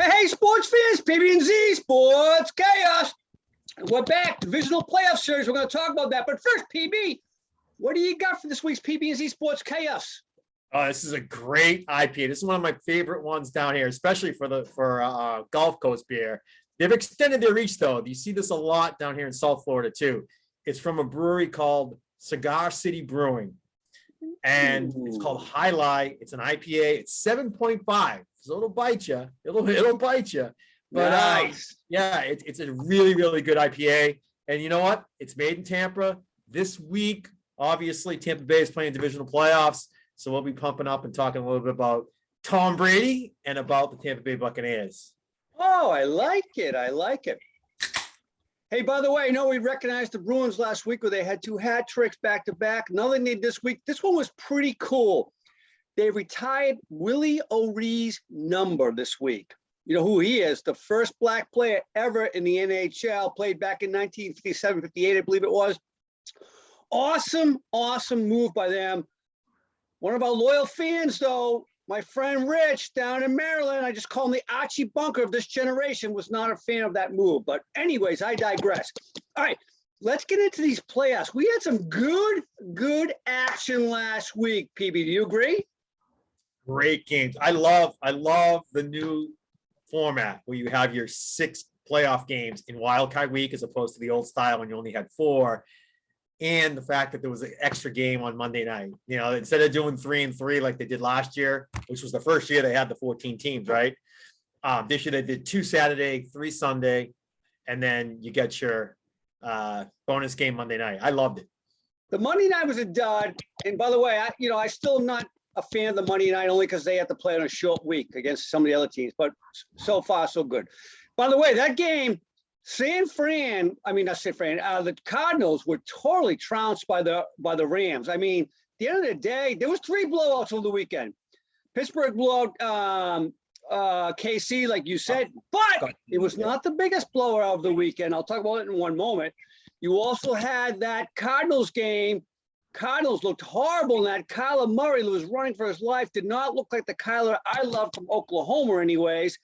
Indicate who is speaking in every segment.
Speaker 1: Hey, sports fans, PB&Z Sports Chaos. We're back, Divisional Playoff Series. We're going to talk about that. But first, PB, what do you got for this week's PB&Z Sports Chaos?
Speaker 2: Oh, this is a great IPA. This is one of my favorite ones down here, especially for Gulf Coast beer. They've extended their reach, though. You see this a lot down here in South Florida, too. It's from a brewery called Cigar City Brewing, and it's called Alai. It's an IPA. It's 7.5. So it'll bite you. It'll bite you. But
Speaker 1: nice.
Speaker 2: Yeah, it's a really, really good IPA. And you know what? It's made in Tampa. This week, obviously, Tampa Bay is playing divisional playoffs. So we'll be pumping up and talking a little bit about Tom Brady and about the Tampa Bay Buccaneers.
Speaker 1: Oh, I like it. I like it. Hey, by the way, I know we recognized the Bruins last week where they had two hat tricks back to back. Another thing they did this week. This one was pretty cool. They retired Willie O'Ree's number this week. You know who he is? The first black player ever in the NHL, played back in 1957, 58, I believe it was. Awesome, awesome move by them. One of our loyal fans, though, my friend Rich down in Maryland, I just call him the Archie Bunker of this generation, was not a fan of that move. But anyways, I digress. All right, let's get into these playoffs. We had some good action last week, PB. Do you agree?
Speaker 2: Great games. I love the new format where you have your 6 playoff games in Wild Card Week as opposed to the old style when you only had 4. And the fact that there was an extra game on Monday night, you know, instead of doing 3 and 3 like they did last year, which was the first year they had the 14 teams, right? This year they did 2 Saturday, 3 Sunday, and then you get your bonus game Monday night. I loved it.
Speaker 1: The Monday night was a dud. And by the way, I still am not a fan of the Monday night only because they have to play on a short week against some of the other teams. But so far, so good. By the way, that game, the Cardinals were totally trounced by the Rams. I mean, at the end of the day, there was 3 blowouts over the weekend. Pittsburgh blew out KC, like you said, but it was not the biggest blowout of the weekend. I'll talk about it in one moment. You also had that Cardinals game. Cardinals looked horrible in that. Kyler Murray, who was running for his life, did not look like the Kyler I love from Oklahoma anyways.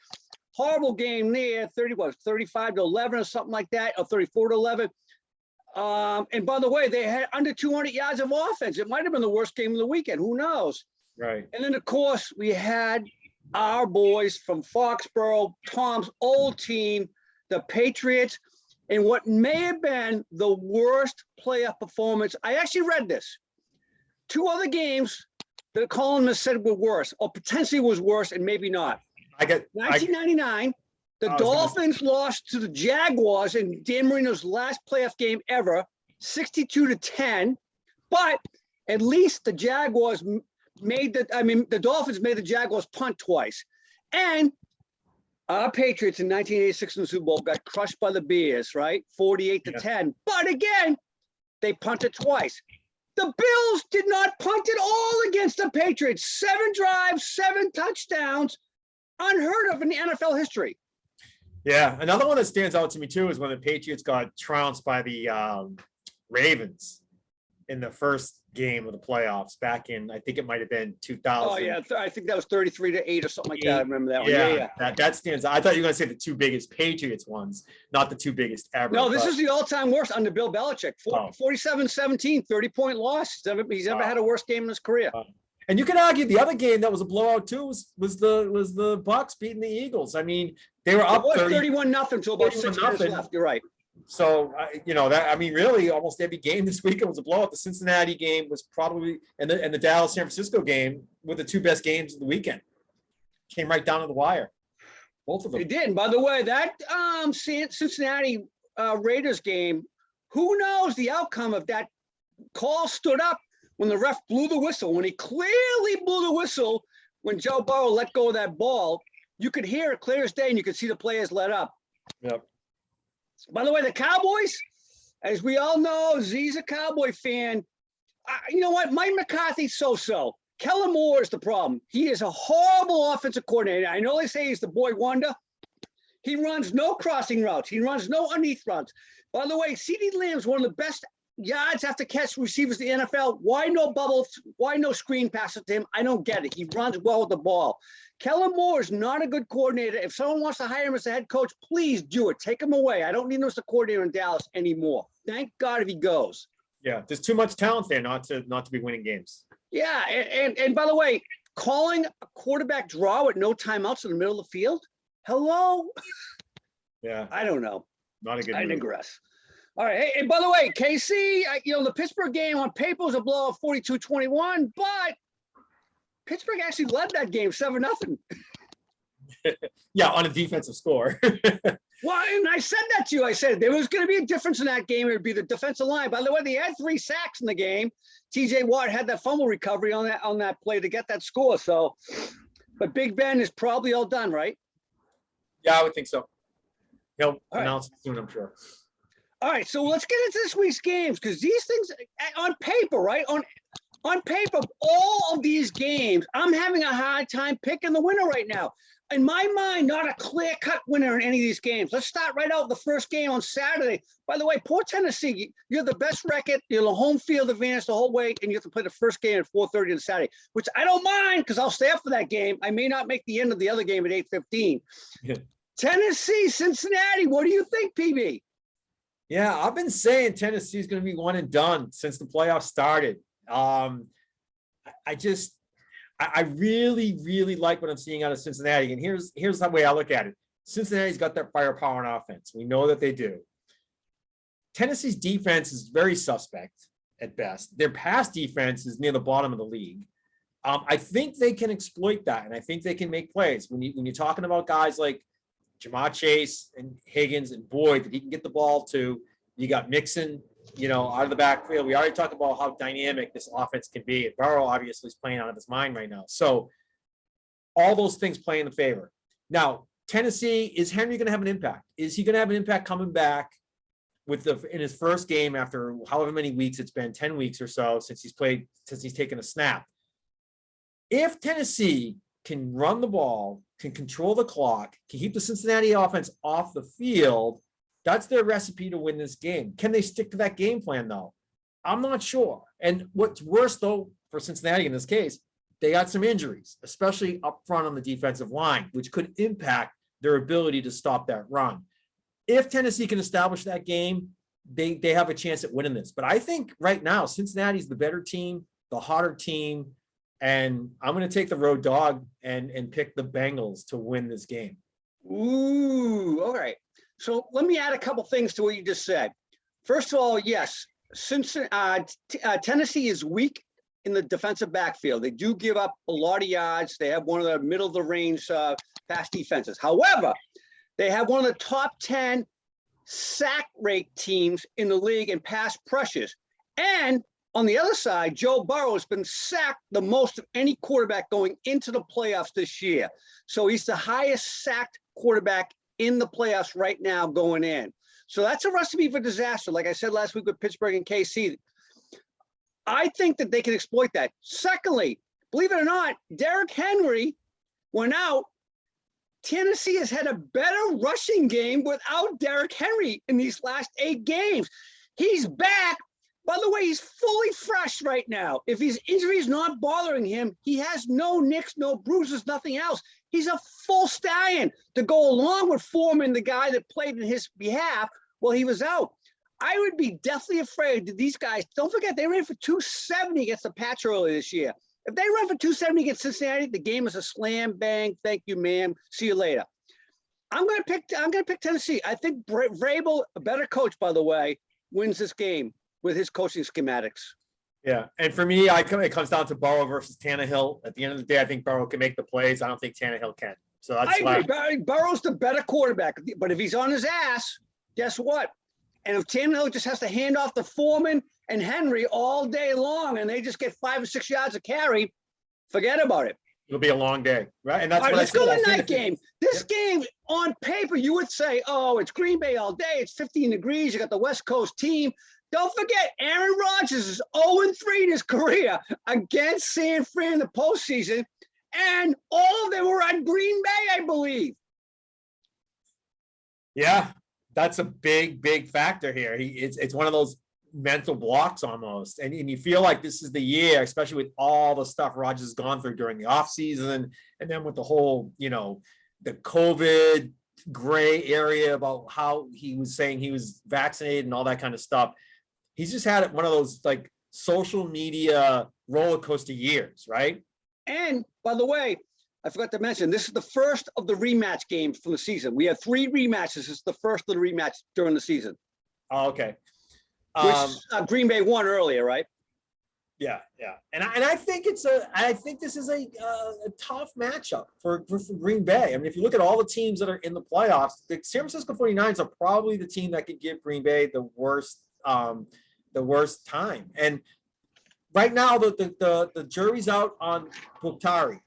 Speaker 1: Horrible game there, 35-11 or something like that, or 34-11. And by the way, they had under 200 yards of offense. It might have been the worst game of the weekend. Who knows?
Speaker 2: Right.
Speaker 1: And then, of course, we had our boys from Foxborough, Tom's old team, the Patriots, in what may have been the worst playoff performance. I actually read this. 2 other games the columnists said were worse, or potentially was worse, and maybe not. 1999, the Dolphins lost to the Jaguars in Dan Marino's last playoff game ever, 62-10. But at least the Jaguars the Dolphins made the Jaguars punt twice. And our Patriots in 1986 in the Super Bowl got crushed by the Bears, right? 48-10. But again, they punted twice. The Bills did not punt at all against the Patriots. 7 drives, 7 touchdowns. Unheard of in the NFL history.
Speaker 2: Yeah, another one that stands out to me too is when the Patriots got trounced by the Ravens in the first game of the playoffs back in, I think it might have been 2000.
Speaker 1: Oh yeah, I think that was 33-8 or something like that. I remember that one.
Speaker 2: Yeah. That stands out. I thought you were going to say the 2 biggest Patriots ones, not the 2 biggest ever.
Speaker 1: No, this is the all-time worst under Bill Belichick. 47-17, 30-point loss. He's never had a worse game in his career.
Speaker 2: And you can argue the other game that was a blowout too was the Bucs beating the Eagles. I mean, they were up
Speaker 1: 31-0 until about 6 minutes left. You're right.
Speaker 2: So really almost every game this weekend was a blowout. The Cincinnati game was probably, and the Dallas San Francisco game were the 2 best games of the weekend. Came right down to the wire, both of them.
Speaker 1: It did. And by the way, that Cincinnati Raiders game, who knows the outcome of that? Call stood up when the ref blew the whistle, when he clearly blew the whistle, when Joe Burrow let go of that ball, you could hear it clear as day, and you could see the players let up.
Speaker 2: Yep.
Speaker 1: By the way, the Cowboys, as we all know, Z's a Cowboy fan. You know what? Mike McCarthy's so-so. Kellen Moore is the problem. He is a horrible offensive coordinator. I know they say he's the boy wonder. He runs no crossing routes. He runs no underneath routes. By the way, CeeDee Lamb's one of the best yards after catch receivers in the NFL. Why no bubbles? Why no screen passes to him? I don't get it. He runs well with the ball. Kellen Moore is not a good coordinator. If someone wants to hire him as a head coach, please do it. Take him away. I don't need him as a coordinator in Dallas anymore. Thank God if he goes.
Speaker 2: Yeah, there's too much talent there not to be winning games.
Speaker 1: Yeah, and by the way, calling a quarterback draw with no timeouts in the middle of the field. Hello.
Speaker 2: Yeah,
Speaker 1: I don't know.
Speaker 2: not a good.
Speaker 1: I
Speaker 2: move.
Speaker 1: digress. All right. Hey, and by the way, KC, the Pittsburgh game on paper was a blowout 42-21, but Pittsburgh actually led that game 7-0.
Speaker 2: Yeah, on a defensive score.
Speaker 1: Well, and I said that to you. I said there was going to be a difference in that game. It would be the defensive line. By the way, they had 3 sacks in the game. TJ Watt had that fumble recovery on that play to get that score. So, but Big Ben is probably all done, right?
Speaker 2: Yeah, I would think so. He'll
Speaker 1: right.
Speaker 2: announce it soon, I'm sure.
Speaker 1: All right, so let's get into this week's games because these things on paper, right? On paper, all of these games, I'm having a hard time picking the winner right now. In my mind, not a clear-cut winner in any of these games. Let's start right out with the first game on Saturday. By the way, poor Tennessee, you're the best record. You're the home field advantage the whole way, and you have to play the first game at 4:30 on Saturday, which I don't mind because I'll stay up for that game. I may not make the end of the other game at 8:15.
Speaker 2: Yeah.
Speaker 1: Tennessee, Cincinnati, what do you think, PB?
Speaker 2: Yeah, I've been saying Tennessee is going to be one and done since the playoffs started. I really, really like what I'm seeing out of Cincinnati. And here's the way I look at it. Cincinnati's got that firepower on offense. We know that they do. Tennessee's defense is very suspect at best. Their pass defense is near the bottom of the league. I think they can exploit that, and I think they can make plays. When you're talking about guys like Jamar Chase and Higgins and Boyd that he can get the ball to, you got Mixon, out of the backfield. We already talked about how dynamic this offense can be. And Burrow obviously is playing out of his mind right now. So all those things play in the favor. Now, Tennessee, is Henry going to have an impact? Is he going to have an impact coming back in his first game after however many weeks it's been, 10 weeks or so since he's taken a snap? If Tennessee can run the ball, can control the clock, can keep the Cincinnati offense off the field, that's their recipe to win this game. Can they stick to that game plan, though? I'm not sure. And what's worse, though, for Cincinnati in this case, they got some injuries, especially up front on the defensive line, which could impact their ability to stop that run. If Tennessee can establish that game, they have a chance at winning this. But I think right now, Cincinnati's the better team, the hotter team, and I'm going to take the road dog and pick the Bengals to win this game.
Speaker 1: Ooh, all right. So let me add a couple things to what you just said. First of all, yes, Tennessee is weak in the defensive backfield. They do give up a lot of yards. They have one of the middle of the range pass defenses. However, they have one of the top 10 sack rate teams in the league in pass pressures. And on the other side, Joe Burrow has been sacked the most of any quarterback going into the playoffs this year. So he's the highest sacked quarterback in the playoffs right now going in. So that's a recipe for disaster. Like I said last week with Pittsburgh and KC, I think that they can exploit that. Secondly, believe it or not, Derrick Henry went out. Tennessee has had a better rushing game without Derrick Henry in these last 8 games. He's back. By the way, he's fully fresh right now. If his injury is not bothering him, he has no nicks, no bruises, nothing else. He's a full stallion to go along with Foreman, the guy that played in his behalf while he was out. I would be deathly afraid that these guys, don't forget, they ran for 270 against the Pats earlier this year. If they run for 270 against Cincinnati, the game is a slam bang. Thank you, ma'am. See you later. I'm gonna pick Tennessee. I think Vrabel, a better coach, by the way, wins this game with his coaching schematics.
Speaker 2: Yeah, and for me, it comes down to Burrow versus Tannehill. At the end of the day, I think Burrow can make the plays. I don't think Tannehill can. So that's
Speaker 1: I agree. Burrow's the better quarterback, but if he's on his ass, guess what? And if Tannehill just has to hand off to Foreman and Henry all day long, and they just get 5 or 6 yards of carry, forget about it.
Speaker 2: It'll be a long day, right? And that's
Speaker 1: all right,
Speaker 2: what
Speaker 1: let's go to the night game. This game, on paper, you would say, oh, it's Green Bay all day. It's 15 degrees. You got the West Coast team. Don't forget, Aaron Rodgers is 0-3 in his career against San Fran in the postseason, and all of them were at Green Bay, I believe.
Speaker 2: Yeah, that's a big factor here. It's one of those mental blocks almost. And you feel like this is the year, especially with all the stuff Rodgers has gone through during the offseason, and then with the whole, the COVID gray area about how he was saying he was vaccinated and all that kind of stuff. He's just had one of those like social media roller coaster years, right?
Speaker 1: And by the way, I forgot to mention, this is the first of the rematch games from the season. We have 3 rematches. This is the first of the rematch during the season.
Speaker 2: Oh, okay.
Speaker 1: Which Green Bay won earlier, right?
Speaker 2: Yeah. And I think I think this is a tough matchup for Green Bay. I mean, if you look at all the teams that are in the playoffs, the San Francisco 49ers are probably the team that could give Green Bay the worst time. And right now, the jury's out on Buktari.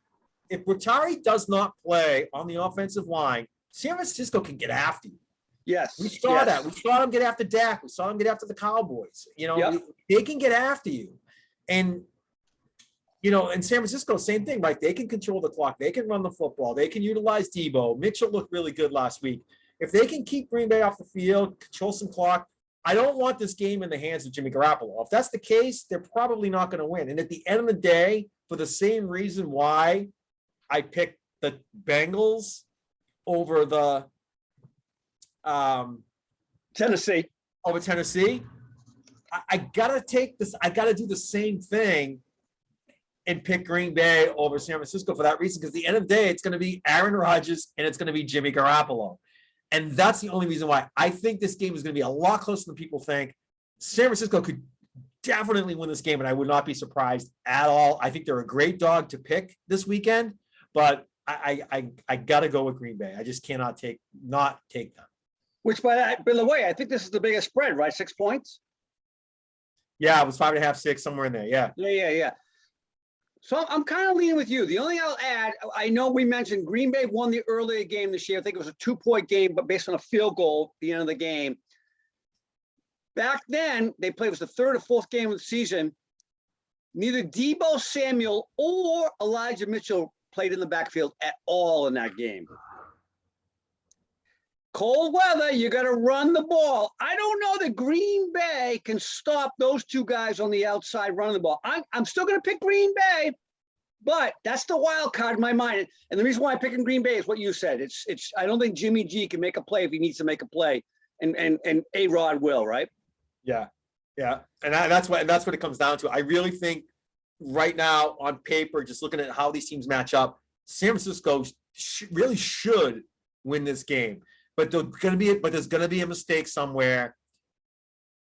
Speaker 2: If Buktari does not play on the offensive line, San Francisco can get after you.
Speaker 1: Yes.
Speaker 2: We saw that. We saw them get after Dak. We saw them get after the Cowboys. They can get after you. And, in San Francisco, same thing, right? They can control the clock. They can run the football. They can utilize Debo. Mitchell looked really good last week. If they can keep Green Bay off the field, control some clock, I don't want this game in the hands of Jimmy Garoppolo. If that's the case, they're probably not going to win. And at the end of the day, for the same reason why I picked the Bengals over the
Speaker 1: Tennessee.
Speaker 2: I gotta take this. I gotta do the same thing and pick Green Bay over San Francisco for that reason. Because at the end of the day, it's going to be Aaron Rodgers and it's going to be Jimmy Garoppolo, and that's the only reason why I think this game is going to be a lot closer than people think. San Francisco could definitely win this game, and I would not be surprised at all. I think they're a great dog to pick this weekend, but I gotta go with Green Bay. I just cannot not take them.
Speaker 1: Which, by the way, I think this is the biggest spread, right? 6 points.
Speaker 2: Yeah, it was 5.5, 6, somewhere in there.
Speaker 1: Yeah. So I'm kind of leaning with you. The only thing I'll add, I know we mentioned Green Bay won the earlier game this year. I think it was a 2-point game, but based on a field goal at the end of the game. Back then, it was the 3rd or 4th game of the season. Neither Debo Samuel or Elijah Mitchell played in the backfield at all in that game. Cold weather, you got to run the ball. I don't know that Green Bay can stop those 2 guys on the outside running the ball. I'm still going to pick Green Bay, but that's the wild card in my mind. And the reason why I'm picking Green Bay is what you said. It's. I don't think Jimmy G can make a play if he needs to make a play, and A-Rod will, right?
Speaker 2: Yeah, and that's what it comes down to. I really think right now on paper, just looking at how these teams match up, San Francisco really should win this game. But there's going to be a mistake somewhere.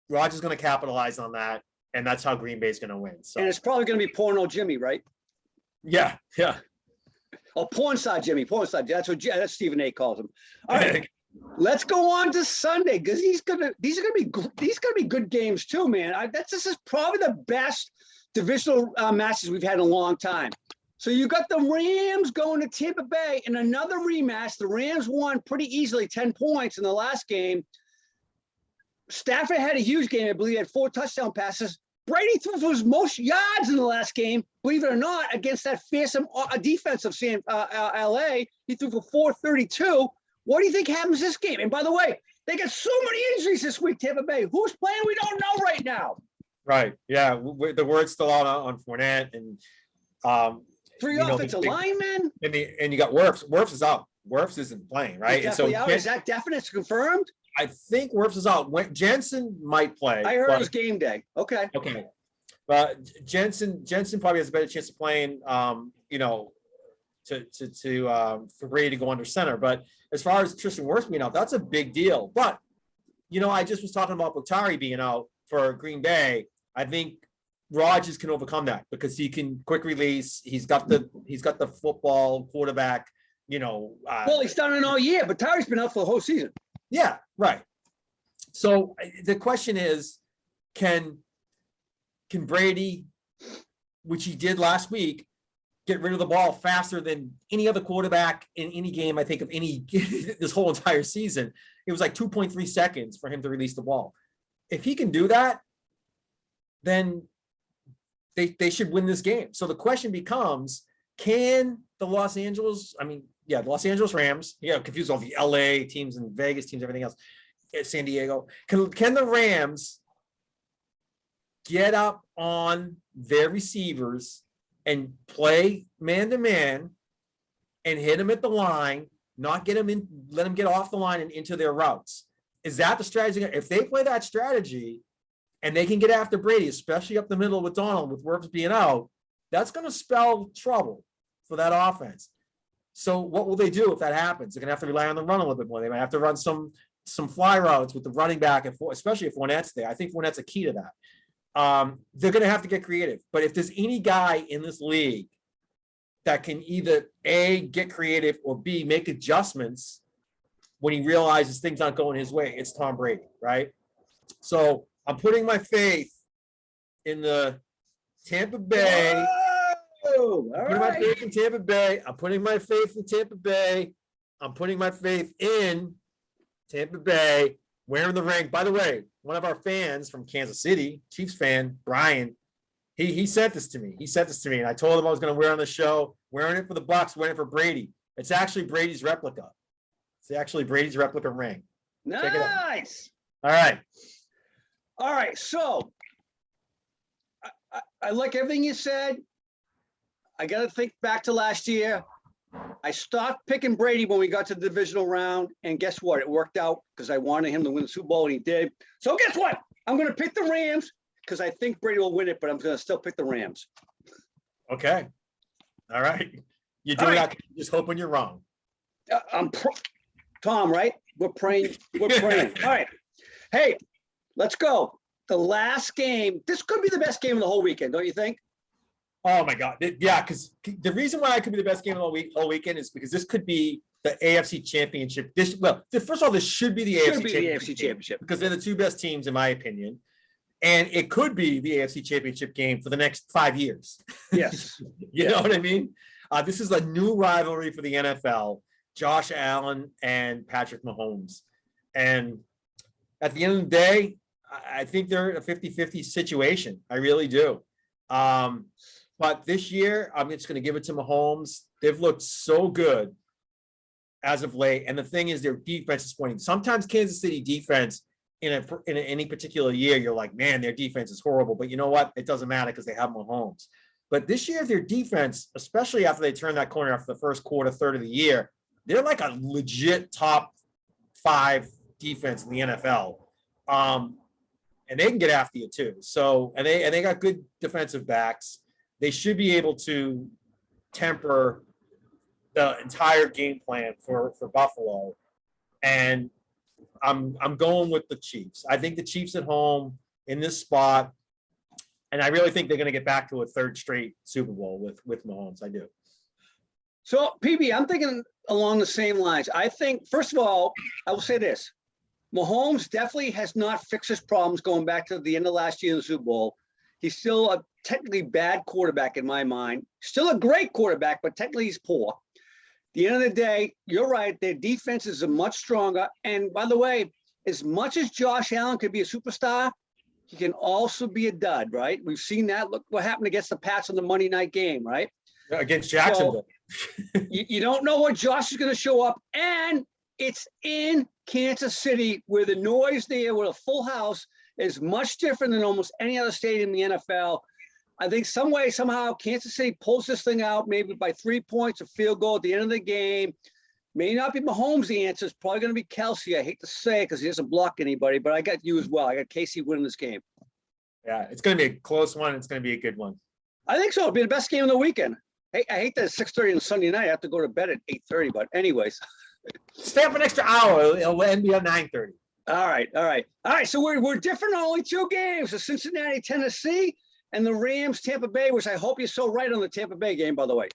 Speaker 2: Rodgers is going to capitalize on that, and that's how Green Bay is going to win. So.
Speaker 1: And it's probably going to be Porno Jimmy, right?
Speaker 2: Yeah.
Speaker 1: Oh, Pornside Jimmy, Pornside. That's Stephen A. calls him. All right, let's go on to Sunday because these are going to be good games too, man. This is probably the best divisional matches we've had in a long time. So you got the Rams going to Tampa Bay in another rematch. The Rams won pretty easily, 10 points in the last game. Stafford had a huge game. I believe he had 4 touchdown passes. Brady threw for his most yards in the last game, believe it or not, against that fearsome defense of LA. He threw for 432. What do you think happens this game? And by the way, they got so many injuries this week, Tampa Bay. Who's playing? We don't know right now.
Speaker 2: Right. Yeah. The word's still out on Fournette and
Speaker 1: 3 offensive linemen.
Speaker 2: And you got Wirfs. Wirfs is out. Wirfs isn't playing, right?
Speaker 1: And so is that definite? It's confirmed?
Speaker 2: I think Wirfs is out. Jensen might play.
Speaker 1: I heard it was game day. Okay.
Speaker 2: But Jensen probably has a better chance of playing, for Brady to go under center. But as far as Tristan Wirfs being out, that's a big deal. But, I just was talking about Buktari being out for Green Bay. I think Rodgers can overcome that because he can quick release. He's got the football quarterback,
Speaker 1: well, he's done it all year, but Tyreek's been out for the whole season.
Speaker 2: Yeah, right. So the question is, can Brady, which he did last week, get rid of the ball faster than any other quarterback in any game, I think, of any this whole entire season? It was like 2.3 seconds for him to release the ball. If he can do that, then they should win this game. So the question becomes, can the Los Angeles Rams, confused all the LA teams and Vegas teams, everything else, San Diego, can the Rams get up on their receivers and play man-to-man and hit them at the line, not get them in, let them get off the line and into their routes. Is that the strategy? If they play that strategy and they can get after Brady, especially up the middle with Donald, with Wirfs being out, that's going to spell trouble for that offense. So what will they do if that happens? They're going to have to rely on the run a little bit more. They might have to run some fly routes with the running back, and especially if Fournette's there. I think Fournette's a key to that. They're going to have to get creative. But if there's any guy in this league that can either A, get creative, or B, make adjustments when he realizes things aren't going his way, it's Tom Brady, right? So I'm putting my faith in the Tampa Bay.
Speaker 1: Whoa,
Speaker 2: I'm putting my faith in Tampa Bay. I'm putting my faith in Tampa Bay. I'm putting my faith in Tampa Bay, wearing the ring. By the way, one of our fans from Kansas City, Chiefs fan, Brian, he sent this to me. And I told him I was going to wear it on the show, wearing it for the Bucs, wearing it for Brady. It's actually Brady's replica. It's actually Brady's replica ring. Check it out.
Speaker 1: Nice.
Speaker 2: All right.
Speaker 1: All right. So I like everything you said. I got to think back to last year. I stopped picking Brady when we got to the divisional round. And guess what? It worked out because I wanted him to win the Super Bowl, and he did. So guess what? I'm going to pick the Rams because I think Brady will win it, but I'm going to still pick the Rams.
Speaker 2: Okay. All right. You do that just hoping you're wrong.
Speaker 1: Tom, right? We're praying. All right. Hey, let's go. The last game. This could be the best game of the whole weekend, don't you think?
Speaker 2: Oh my God. Yeah, because the reason why it could be the best game of the whole weekend is because this could be the AFC Championship. First of all, this should be the AFC Championship because they're the two best teams, in my opinion. And it could be the AFC Championship game for the next 5 years.
Speaker 1: Yes.
Speaker 2: You know what I mean? This is a new rivalry for the NFL, Josh Allen and Patrick Mahomes. And at the end of the day, I think they're in a 50-50 situation. I really do. But this year, I'm just going to give it to Mahomes. They've looked so good as of late. And the thing is, their defense is pointing. Sometimes Kansas City defense in any particular year, you're like, man, their defense is horrible. But you know what? It doesn't matter because they have Mahomes. But this year, their defense, especially after they turn that corner after the first quarter, third of the year, they're like a legit top 5 defense in the NFL. And they can get after you too. So, and they got good defensive backs. They should be able to temper the entire game plan for Buffalo. And I'm going with the Chiefs. I think the Chiefs at home in this spot, and I really think they're going to get back to a third straight Super Bowl with Mahomes. I do.
Speaker 1: So, PB, I'm thinking along the same lines. I think, first of all, I will say this. Mahomes definitely has not fixed his problems going back to the end of last year in the Super Bowl. He's still a technically bad quarterback in my mind. Still a great quarterback, but technically he's poor. At the end of the day, you're right. Their defenses are much stronger. And by the way, as much as Josh Allen could be a superstar, he can also be a dud, right? We've seen that. Look what happened against the Pats in the Monday night game, right?
Speaker 2: Against Jacksonville.
Speaker 1: So, you don't know what Josh is going to show up. And it's in Kansas City where the noise there with a full house is much different than almost any other stadium in the NFL. I think some way, somehow, Kansas City pulls this thing out, maybe by 3 points, a field goal at the end of the game. May not be Mahomes the answer. It's probably going to be Kelsey. I hate to say it because he doesn't block anybody, but I got you as well. I got KC winning this game.
Speaker 2: Yeah, it's going to be a close one. It's going to be a good one.
Speaker 1: I think so. It'll be the best game of the weekend. Hey, I hate that it's 6:30 on a Sunday night. I have to go to bed at 8:30, but anyways.
Speaker 2: Stay up an extra hour. It'll end at 9:30.
Speaker 1: All right. So we're different on only 2 games: the Cincinnati, Tennessee, and the Rams, Tampa Bay. Which I hope you're so right on the Tampa Bay game, by the way.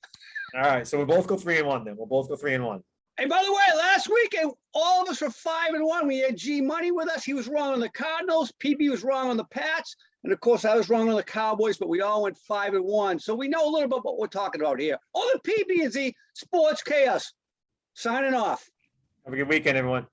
Speaker 2: All right, so we both go 3-1 then. We'll both go 3-1.
Speaker 1: And by the way, last weekend all of us were 5-1. We had G Money with us. He was wrong on the Cardinals. PB was wrong on the Pats, and of course I was wrong on the Cowboys. But we all went 5-1, so we know a little bit about what we're talking about here. All the PB and Z Sports Chaos. Signing off.
Speaker 2: Have a good weekend, everyone.